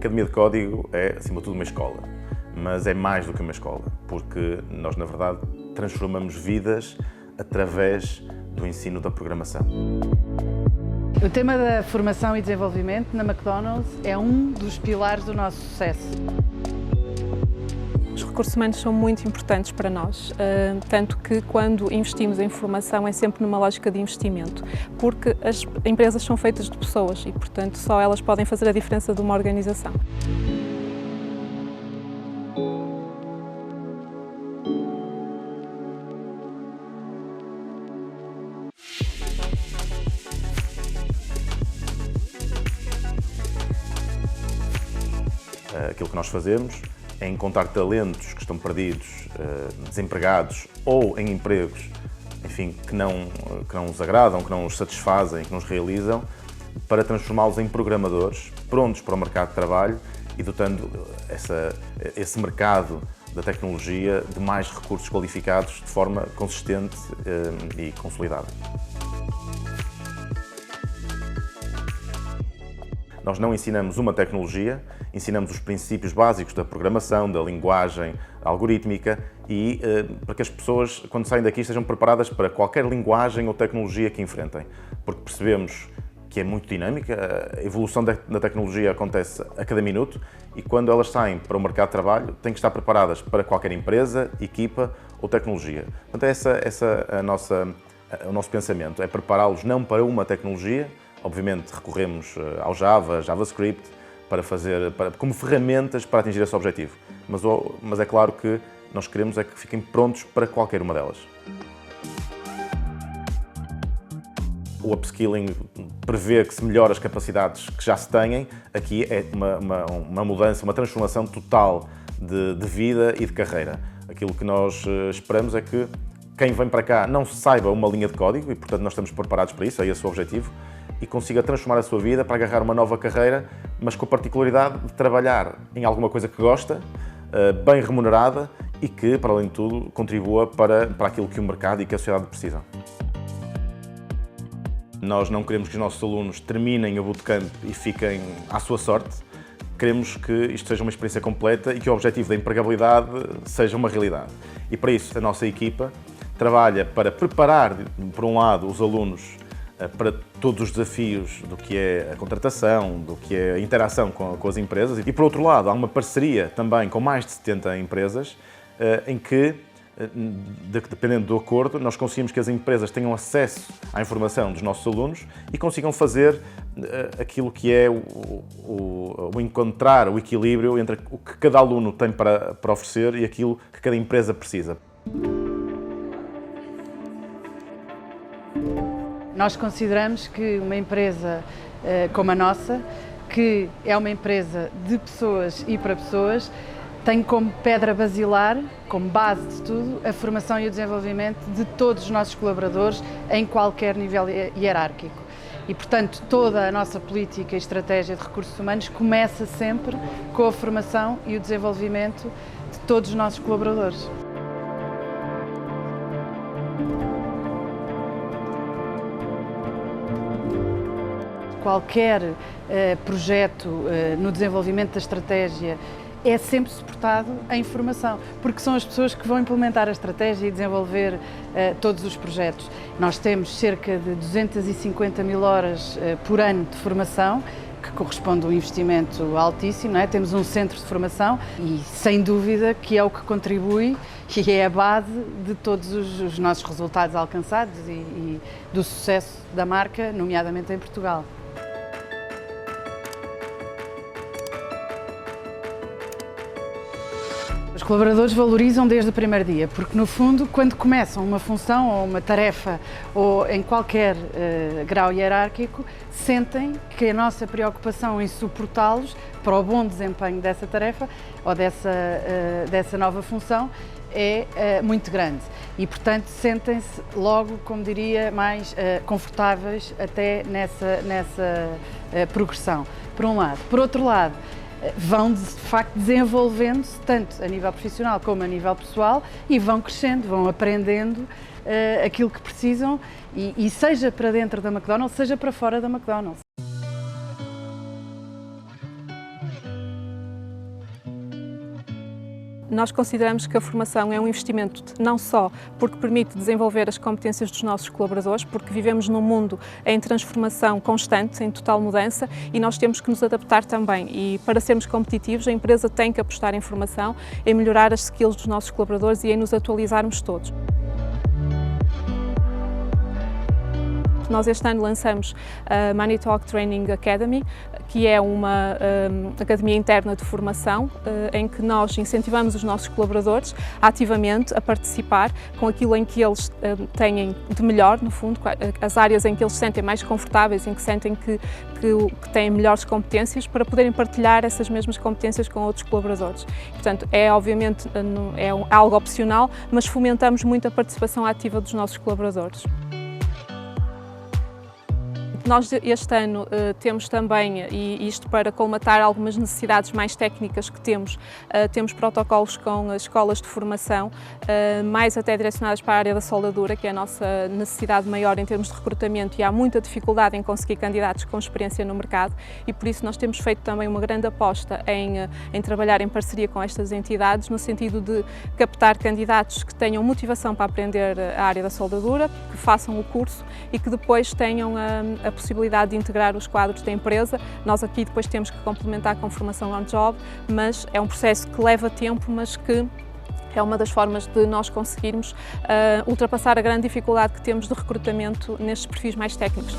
Academia de Código é, acima de tudo, uma escola, mas é mais do que uma escola, porque nós, na verdade, transformamos vidas através do ensino da programação. O tema da formação e desenvolvimento na McDonald's é um dos pilares do nosso sucesso. Os recursos humanos são muito importantes para nós, tanto que quando investimos em formação é sempre numa lógica de investimento, porque as empresas são feitas de pessoas e, portanto, só elas podem fazer a diferença de uma organização. Aquilo que nós fazemos é encontrar talentos que estão perdidos, desempregados ou em empregos, enfim, que não os agradam, que não os satisfazem, que não os realizam, para transformá-los em programadores prontos para o mercado de trabalho e dotando esse mercado da tecnologia de mais recursos qualificados de forma consistente e consolidada. Nós não ensinamos uma tecnologia, ensinamos os princípios básicos da programação, da linguagem algorítmica e para que as pessoas, quando saem daqui, estejam preparadas para qualquer linguagem ou tecnologia que enfrentem. Porque percebemos que é muito dinâmica, a evolução da tecnologia acontece a cada minuto e quando elas saem para o mercado de trabalho, têm que estar preparadas para qualquer empresa, equipa ou tecnologia. Portanto, o nosso pensamento é prepará-los não para uma tecnologia. Obviamente recorremos ao Java, JavaScript, como ferramentas para atingir esse objetivo. Mas é claro que nós queremos é que fiquem prontos para qualquer uma delas. O upskilling prevê que se melhore as capacidades que já se têm. Aqui é uma mudança, uma transformação total de vida e de carreira. Aquilo que nós esperamos é que quem vem para cá não saiba uma linha de código e, portanto, nós estamos preparados para isso, é esse o objetivo, e consiga transformar a sua vida para agarrar uma nova carreira, mas com a particularidade de trabalhar em alguma coisa que gosta, bem remunerada e que, para além de tudo, contribua para aquilo que o mercado e que a sociedade precisam. Nós não queremos que os nossos alunos terminem o bootcamp e fiquem à sua sorte. Queremos que isto seja uma experiência completa e que o objetivo da empregabilidade seja uma realidade. E para isso a nossa equipa trabalha para preparar, por um lado, os alunos para todos os desafios do que é a contratação, do que é a interação com as empresas e, por outro lado, há uma parceria também com mais de 70 empresas em que, dependendo do acordo, nós conseguimos que as empresas tenham acesso à informação dos nossos alunos e consigam fazer aquilo que é encontrar o equilíbrio entre o que cada aluno tem para oferecer e aquilo que cada empresa precisa. Nós consideramos que uma empresa como a nossa, que é uma empresa de pessoas e para pessoas, tem como pedra basilar, como base de tudo, a formação e o desenvolvimento de todos os nossos colaboradores em qualquer nível hierárquico. E, portanto, toda a nossa política e estratégia de recursos humanos começa sempre com a formação e o desenvolvimento de todos os nossos colaboradores. Qualquer projeto no desenvolvimento da estratégia é sempre suportado em formação, porque são as pessoas que vão implementar a estratégia e desenvolver todos os projetos. Nós temos cerca de 250.000 horas por ano de formação, que corresponde a um investimento altíssimo, não é? Temos um centro de formação e, sem dúvida, que é o que contribui e é a base de todos os nossos resultados alcançados e do sucesso da marca, nomeadamente em Portugal. Os colaboradores valorizam desde o primeiro dia, porque no fundo, quando começam uma função ou uma tarefa ou em qualquer grau hierárquico, sentem que a nossa preocupação em suportá-los para o bom desempenho dessa tarefa ou dessa nova função é muito grande e, portanto, sentem-se logo, como diria, mais confortáveis até nessa progressão, por um lado. Por outro lado, vão de facto desenvolvendo-se tanto a nível profissional como a nível pessoal e vão crescendo, vão aprendendo aquilo que precisam e seja para dentro da McDonald's, seja para fora da McDonald's. Nós consideramos que a formação é um investimento não só porque permite desenvolver as competências dos nossos colaboradores, porque vivemos num mundo em transformação constante, em total mudança, e nós temos que nos adaptar também. E para sermos competitivos, a empresa tem que apostar em formação, em melhorar as skills dos nossos colaboradores e em nos atualizarmos todos. Nós este ano lançamos a Money Talk Training Academy, que é uma academia interna de formação em que nós incentivamos os nossos colaboradores ativamente a participar com aquilo em que eles têm de melhor, no fundo, as áreas em que eles se sentem mais confortáveis, em que sentem que têm melhores competências, para poderem partilhar essas mesmas competências com outros colaboradores. Portanto, obviamente algo opcional, mas fomentamos muito a participação ativa dos nossos colaboradores. Nós este ano temos também, e isto para colmatar algumas necessidades mais técnicas que temos protocolos com as escolas de formação, mais até direcionadas para a área da soldadura, que é a nossa necessidade maior em termos de recrutamento, e há muita dificuldade em conseguir candidatos com experiência no mercado, e por isso nós temos feito também uma grande aposta em trabalhar em parceria com estas entidades, no sentido de captar candidatos que tenham motivação para aprender a área da soldadura, que façam o curso e que depois tenham a possibilidade de integrar os quadros da empresa. Nós aqui depois temos que complementar com formação on-job, mas é um processo que leva tempo, mas que é uma das formas de nós conseguirmos ultrapassar a grande dificuldade que temos de recrutamento nestes perfis mais técnicos.